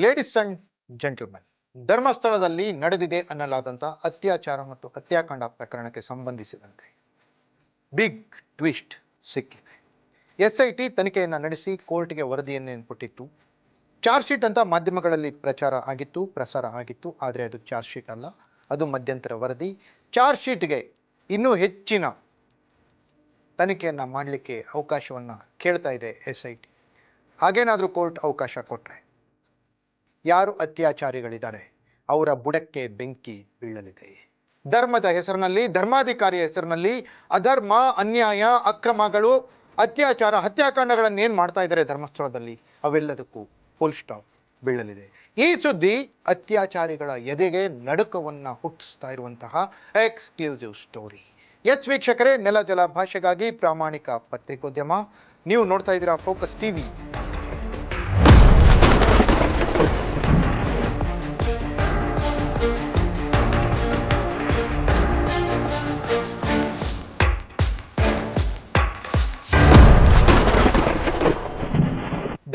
Ladies and gentlemen, ಧರ್ಮಸ್ಥಳದಲ್ಲಿ ನಡೆದಿದೆ ಅನ್ನಲಾದಂಥ ಅತ್ಯಾಚಾರ ಮತ್ತು ಹತ್ಯಾಕಾಂಡ ಪ್ರಕರಣಕ್ಕೆ ಸಂಬಂಧಿಸಿದಂತೆ ಬಿಗ್ ಟ್ವಿಸ್ಟ್ ಸಿಕ್ಕಿದೆ. SIT ತನಿಖೆಯನ್ನು ನಡೆಸಿ ಕೋರ್ಟ್ಗೆ ವರದಿಯನ್ನೇ ಕೊಟ್ಟಿತ್ತು. ಚಾರ್ಜ್ ಶೀಟ್ ಅಂತ ಮಾಧ್ಯಮಗಳಲ್ಲಿ ಪ್ರಸಾರ ಆಗಿತ್ತು. ಆದರೆ ಅದು ಚಾರ್ಜ್ ಶೀಟ್ ಅಲ್ಲ, ಅದು ಮಧ್ಯಂತರ ವರದಿ. ಚಾರ್ಜ್ ಶೀಟ್ಗೆ ಇನ್ನೂ ಹೆಚ್ಚಿನ ತನಿಖೆಯನ್ನು ಮಾಡಲಿಕ್ಕೆ ಅವಕಾಶವನ್ನು ಕೇಳ್ತಾ ಇದೆ SIT. ಹಾಗೇನಾದರೂ ಕೋರ್ಟ್ ಅವಕಾಶ ಕೊಟ್ಟರೆ ಯಾರು ಅತ್ಯಾಚಾರಿಗಳಿದ್ದಾರೆ ಅವರ ಬುಡಕ್ಕೆ ಬೆಂಕಿ ಬೀಳಲಿದೆ. ಧರ್ಮದ ಹೆಸರಿನಲ್ಲಿ, ಧರ್ಮಾಧಿಕಾರಿಯ ಹೆಸರಿನಲ್ಲಿ ಅಧರ್ಮ, ಅನ್ಯಾಯ, ಅಕ್ರಮಗಳು, ಅತ್ಯಾಚಾರ, ಹತ್ಯಾಕಾಂಡಗಳನ್ನು ಏನು ಮಾಡ್ತಾ ಇದ್ದಾರೆ ಧರ್ಮಸ್ಥಳದಲ್ಲಿ, ಅವೆಲ್ಲದಕ್ಕೂ ಫುಲ್ ಸ್ಟಾಪ್ ಬೀಳಲಿದೆ. ಈ ಸುದ್ದಿ ಅತ್ಯಾಚಾರಿಗಳ ಎದೆಗೆ ನಡುಕವನ್ನು ಹುಟ್ಟಿಸ್ತಾ ಇರುವಂತಹ ಎಕ್ಸ್ಕ್ಲೂಸಿವ್ ಸ್ಟೋರಿ. ಎಸ್ ವೀಕ್ಷಕರೇ, ನೆಲ ಜಲ ಭಾಷೆಗಾಗಿ ಪ್ರಾಮಾಣಿಕ ಪತ್ರಿಕೋದ್ಯಮ. ನೀವು ನೋಡ್ತಾ ಇದ್ದೀರಾ ಫೋಕಸ್ ಟಿವಿ.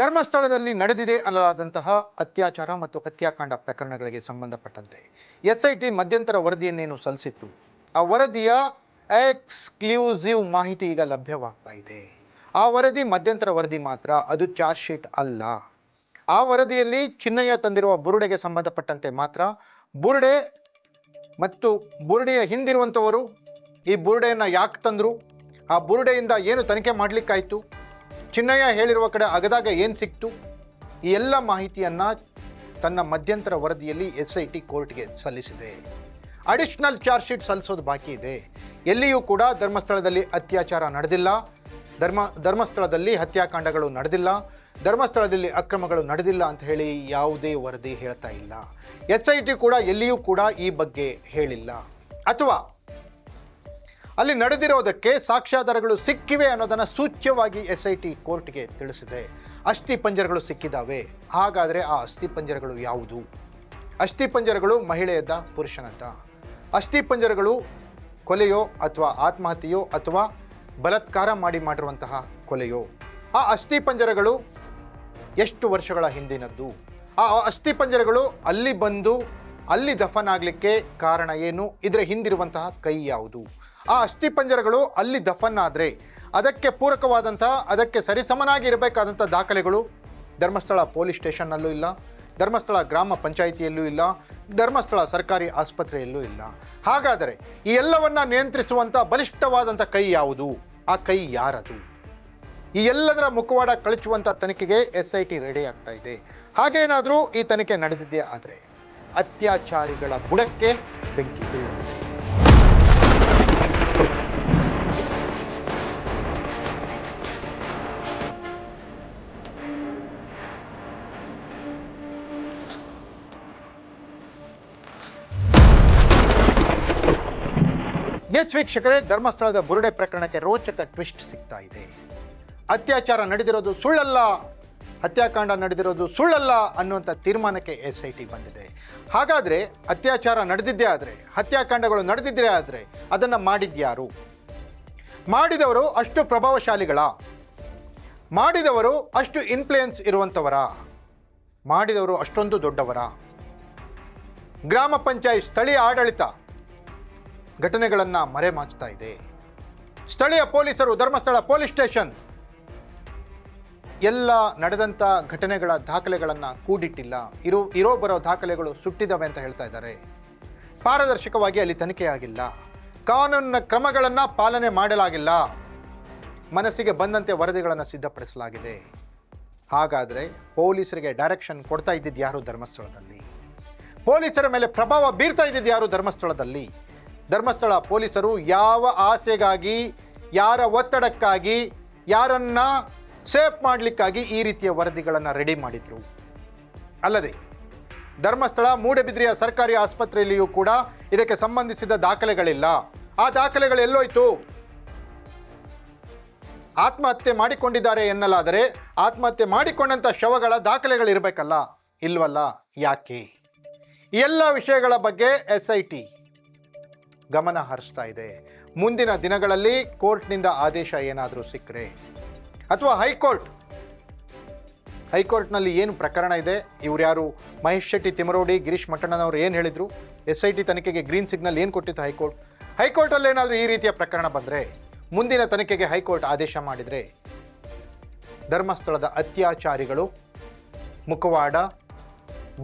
ಧರ್ಮಸ್ಥಳದಲ್ಲಿ ನಡೆದಿದೆ ಅನ್ನಲಾದಂತಹ ಅತ್ಯಾಚಾರ ಮತ್ತು ಹತ್ಯಾಕಾಂಡ ಪ್ರಕರಣಗಳಿಗೆ ಸಂಬಂಧಪಟ್ಟಂತೆ SIT ಮಧ್ಯಂತರ ವರದಿಯನ್ನೇನು ಸಲ್ಲಿಸಿತ್ತು, ಆ ವರದಿಯ ಎಕ್ಸ್ಕ್ಲೂಸಿವ್ ಮಾಹಿತಿ ಈಗ ಲಭ್ಯವಾಗ್ತಾ ಇದೆ. ಆ ವರದಿ ಮಧ್ಯಂತರ ವರದಿ ಮಾತ್ರ, ಅದು ಚಾರ್ಜ್ ಶೀಟ್ ಅಲ್ಲ. ಆ ವರದಿಯಲ್ಲಿ ಚಿನ್ನಯ್ಯ ತಂದಿರುವ ಬುರುಡೆಗೆ ಸಂಬಂಧಪಟ್ಟಂತೆ ಮಾತ್ರ, ಬುರುಡೆ ಮತ್ತು ಬುರುಡೆಯ ಹಿಂದಿರುವಂಥವರು ಈ ಬುರುಡೆಯನ್ನು ಯಾಕೆ ತಂದರು, ಆ ಬುರುಡೆಯಿಂದ ಏನು ತನಿಖೆ ಮಾಡಲಿಕ್ಕಾಯಿತು, ಚಿನ್ನಯ್ಯ ಹೇಳಿರುವ ಕಡೆ ಅಗದಾಗ ಏನು ಸಿಕ್ತು, ಈ ಎಲ್ಲ ಮಾಹಿತಿಯನ್ನು ತನ್ನ ಮಧ್ಯಂತರ ವರದಿಯಲ್ಲಿ SIT ಕೋರ್ಟ್ಗೆ ಸಲ್ಲಿಸಿದೆ. ಅಡಿಷನಲ್ ಚಾರ್ಜ್ ಶೀಟ್ ಸಲ್ಲಿಸೋದು ಬಾಕಿ ಇದೆ. ಎಲ್ಲಿಯೂ ಕೂಡ ಧರ್ಮಸ್ಥಳದಲ್ಲಿ ಅತ್ಯಾಚಾರ ನಡೆದಿಲ್ಲ, ಧರ್ಮಸ್ಥಳದಲ್ಲಿ ಹತ್ಯಾಕಾಂಡಗಳು ನಡೆದಿಲ್ಲ, ಧರ್ಮಸ್ಥಳದಲ್ಲಿ ಅಕ್ರಮಗಳು ನಡೆದಿಲ್ಲ ಅಂತ ಹೇಳಿ ಯಾವುದೇ ವರದಿ ಹೇಳ್ತಾ ಇಲ್ಲ. SIT ಕೂಡ ಎಲ್ಲಿಯೂ ಕೂಡ ಈ ಬಗ್ಗೆ ಹೇಳಿಲ್ಲ. ಅಥವಾ ಅಲ್ಲಿ ನಡೆದಿರೋದಕ್ಕೆ ಸಾಕ್ಷ್ಯಾಧಾರಗಳು ಸಿಕ್ಕಿವೆ ಅನ್ನೋದನ್ನು ಸೂಚ್ಯವಾಗಿ SIT ಕೋರ್ಟ್ಗೆ ತಿಳಿಸಿದೆ. ಅಸ್ಥಿ ಪಂಜರಗಳು ಸಿಕ್ಕಿದ್ದಾವೆ. ಹಾಗಾದರೆ ಆ ಅಸ್ಥಿ ಪಂಜರಗಳು ಯಾವುದು? ಅಸ್ಥಿ ಪಂಜರಗಳು ಮಹಿಳೆಯದ್ದ, ಪುರುಷನದ್ದ? ಅಸ್ಥಿ ಪಂಜರಗಳು ಕೊಲೆಯೋ ಅಥವಾ ಆತ್ಮಹತ್ಯೆಯೋ ಅಥವಾ ಬಲಾತ್ಕಾರ ಮಾಡಿರುವಂತಹ ಕೊಲೆಯೋ? ಆ ಅಸ್ಥಿ ಪಂಜರಗಳು ಎಷ್ಟು ವರ್ಷಗಳ ಹಿಂದಿನದ್ದು? ಆ ಅಸ್ಥಿ ಪಂಜರಗಳು ಅಲ್ಲಿ ಬಂದು ಅಲ್ಲಿ ದಫನಾಗಲಿಕ್ಕೆ ಕಾರಣ ಏನು? ಇದರ ಹಿಂದಿರುವಂತಹ ಕೈ ಯಾವುದು? ಆ ಅಸ್ಥಿ ಪಂಜರಗಳು ಅಲ್ಲಿ ದಫನ್ನಾದರೆ ಅದಕ್ಕೆ ಪೂರಕವಾದಂತಹ, ಅದಕ್ಕೆ ಸರಿಸಮನಾಗಿ ಇರಬೇಕಾದಂಥ ದಾಖಲೆಗಳು ಧರ್ಮಸ್ಥಳ ಪೊಲೀಸ್ ಸ್ಟೇಷನ್ನಲ್ಲೂ ಇಲ್ಲ, ಧರ್ಮಸ್ಥಳ ಗ್ರಾಮ ಪಂಚಾಯಿತಿಯಲ್ಲೂ ಇಲ್ಲ, ಧರ್ಮಸ್ಥಳ ಸರ್ಕಾರಿ ಆಸ್ಪತ್ರೆಯಲ್ಲೂ ಇಲ್ಲ. ಹಾಗಾದರೆ ಈ ಎಲ್ಲವನ್ನ ನಿಯಂತ್ರಿಸುವಂಥ ಬಲಿಷ್ಠವಾದಂಥ ಕೈ ಯಾವುದು? ಆ ಕೈ ಯಾರದು? ಈ ಎಲ್ಲದರ ಮುಖವಾಡ ಕಳಚುವಂಥ ತನಿಖೆಗೆ SIT ರೆಡಿ ಆಗ್ತಾ ಇದೆ. ಹಾಗೇನಾದರೂ ಈ ತನಿಖೆ ನಡೆದಿದೆಯಾ ಆದರೆ ಅತ್ಯಾಚಾರಿಗಳ ಬುಡಕ್ಕೆ ಬೆಂಕಿ ಬೀಳಲಿದೆ. ಎಸ್ ವೀಕ್ಷಕರೇ, ಧರ್ಮಸ್ಥಳದ ಬುರುಡೆ ಪ್ರಕರಣಕ್ಕೆ ರೋಚಕ ಟ್ವಿಸ್ಟ್ ಸಿಗ್ತಾ ಇದೆ. ಅತ್ಯಾಚಾರ ನಡೆದಿರೋದು ಸುಳ್ಳಲ್ಲ, ಹತ್ಯಾಕಾಂಡ ನಡೆದಿರೋದು ಸುಳ್ಳಲ್ಲ ಅನ್ನುವಂಥ ತೀರ್ಮಾನಕ್ಕೆ SIT ಬಂದಿದೆ. ಹಾಗಾದರೆ ಅತ್ಯಾಚಾರ ನಡೆದಿದ್ದೇ ಆದರೆ, ಹತ್ಯಾಕಾಂಡಗಳು ನಡೆದಿದ್ದೇ ಆದರೆ ಅದನ್ನು ಮಾಡಿದ್ಯಾರು? ಮಾಡಿದವರು ಅಷ್ಟು ಪ್ರಭಾವಶಾಲಿಗಳ? ಮಾಡಿದವರು ಅಷ್ಟು ಇನ್ಫ್ಲೂಯೆನ್ಸ್ ಇರುವಂಥವರ? ಮಾಡಿದವರು ಅಷ್ಟೊಂದು ದೊಡ್ಡವರ? ಗ್ರಾಮ ಪಂಚಾಯತ್, ಸ್ಥಳೀಯ ಆಡಳಿತ ಘಟನೆಗಳನ್ನು ಮರೆಮಾಚ್ತಾ ಇದೆ. ಸ್ಥಳೀಯ ಪೊಲೀಸರು, ಧರ್ಮಸ್ಥಳ ಪೊಲೀಸ್ ಸ್ಟೇಷನ್ ಎಲ್ಲ ನಡೆದಂಥ ಘಟನೆಗಳ ದಾಖಲೆಗಳನ್ನು ಕೂಡಿಟ್ಟಿಲ್ಲ. ಇರೋ ಬರೋ ದಾಖಲೆಗಳು ಸುಟ್ಟಿದ್ದಾವೆ ಅಂತ ಹೇಳ್ತಾ ಇದ್ದಾರೆ. ಪಾರದರ್ಶಕವಾಗಿ ಅಲ್ಲಿ ತನಿಖೆ ಆಗಿಲ್ಲ, ಕಾನೂನಿನ ಕ್ರಮಗಳನ್ನು ಪಾಲನೆ ಮಾಡಲಾಗಿಲ್ಲ, ಮನಸ್ಸಿಗೆ ಬಂದಂತೆ ವರದಿಗಳನ್ನು ಸಿದ್ಧಪಡಿಸಲಾಗಿದೆ. ಹಾಗಾದರೆ ಪೊಲೀಸರಿಗೆ ಡೈರೆಕ್ಷನ್ ಕೊಡ್ತಾ ಇದ್ದಿದ್ದು ಯಾರು ಧರ್ಮಸ್ಥಳದಲ್ಲಿ? ಪೊಲೀಸರ ಮೇಲೆ ಪ್ರಭಾವ ಬೀರ್ತಾ ಇದ್ದಿದ್ದು ಯಾರು ಧರ್ಮಸ್ಥಳದಲ್ಲಿ? ಧರ್ಮಸ್ಥಳ ಪೊಲೀಸರು ಯಾವ ಆಸೆಗಾಗಿ, ಯಾರ ಒತ್ತಡಕ್ಕಾಗಿ, ಯಾರನ್ನ ಸೇಫ್ ಮಾಡಲಿಕ್ಕಾಗಿ ಈ ರೀತಿಯ ವರದಿಗಳನ್ನು ರೆಡಿ ಮಾಡಿದ್ರು? ಅಲ್ಲದೆ ಧರ್ಮಸ್ಥಳ ಮೂಡಬಿದ್ರಿಯ ಸರ್ಕಾರಿ ಆಸ್ಪತ್ರೆಯಲ್ಲಿಯೂ ಕೂಡ ಇದಕ್ಕೆ ಸಂಬಂಧಿಸಿದ ದಾಖಲೆಗಳಿಲ್ಲ. ಆ ದಾಖಲೆಗಳು ಎಲ್ಲೋಯ್ತು? ಆತ್ಮಹತ್ಯೆ ಮಾಡಿಕೊಂಡಿದ್ದಾರೆ ಎನ್ನಲಾದರೆ ಆತ್ಮಹತ್ಯೆ ಮಾಡಿಕೊಂಡಂಥ ಶವಗಳ ದಾಖಲೆಗಳಿರಬೇಕಲ್ಲ, ಇಲ್ವಲ್ಲ? ಯಾಕೆ? ಈ ಎಲ್ಲ ವಿಷಯಗಳ ಬಗ್ಗೆ SIT ಗಮನ ಹರಿಸ್ತಾ ಇದೆ. ಮುಂದಿನ ದಿನಗಳಲ್ಲಿ ಕೋರ್ಟ್ನಿಂದ ಆದೇಶ ಏನಾದರೂ ಸಿಕ್ಕರೆ, ಅಥವಾ ಹೈಕೋರ್ಟ್ ಹೈಕೋರ್ಟ್ನಲ್ಲಿ ಏನು ಪ್ರಕರಣ ಇದೆ, ಇವ್ರು ಯಾರು ಮಹೇಶ್ ಶೆಟ್ಟಿ ತಿಮರೋಡಿ, ಗಿರೀಶ್ ಮಟ್ಟಣ್ಣನವರು ಏನು ಹೇಳಿದರು, SIT ತನಿಖೆಗೆ ಗ್ರೀನ್ ಸಿಗ್ನಲ್ ಏನು ಕೊಟ್ಟಿತ್ತು ಹೈಕೋರ್ಟ್. ಹೈಕೋರ್ಟಲ್ಲಿ ಏನಾದರೂ ಈ ರೀತಿಯ ಪ್ರಕರಣ ಬಂದರೆ, ಮುಂದಿನ ತನಿಖೆಗೆ ಹೈಕೋರ್ಟ್ ಆದೇಶ ಮಾಡಿದರೆ ಧರ್ಮಸ್ಥಳದ ಅತ್ಯಾಚಾರಿಗಳು ಮುಖವಾಡ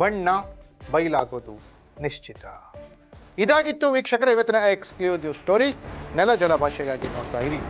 ಬಣ್ಣ ಬಯಲಾಗೋದು ನಿಶ್ಚಿತ. ಇದಾಗಿತ್ತು ವೀಕ್ಷಕರ ಇವತ್ತಿನ ಎಕ್ಸ್ಕ್ಲೂಸಿವ್ ಸ್ಟೋರಿ. ನೆಲ ಜಲ ಭಾಷೆಗಾಗಿ ನೋಡ್ತಾ ಇರಿ.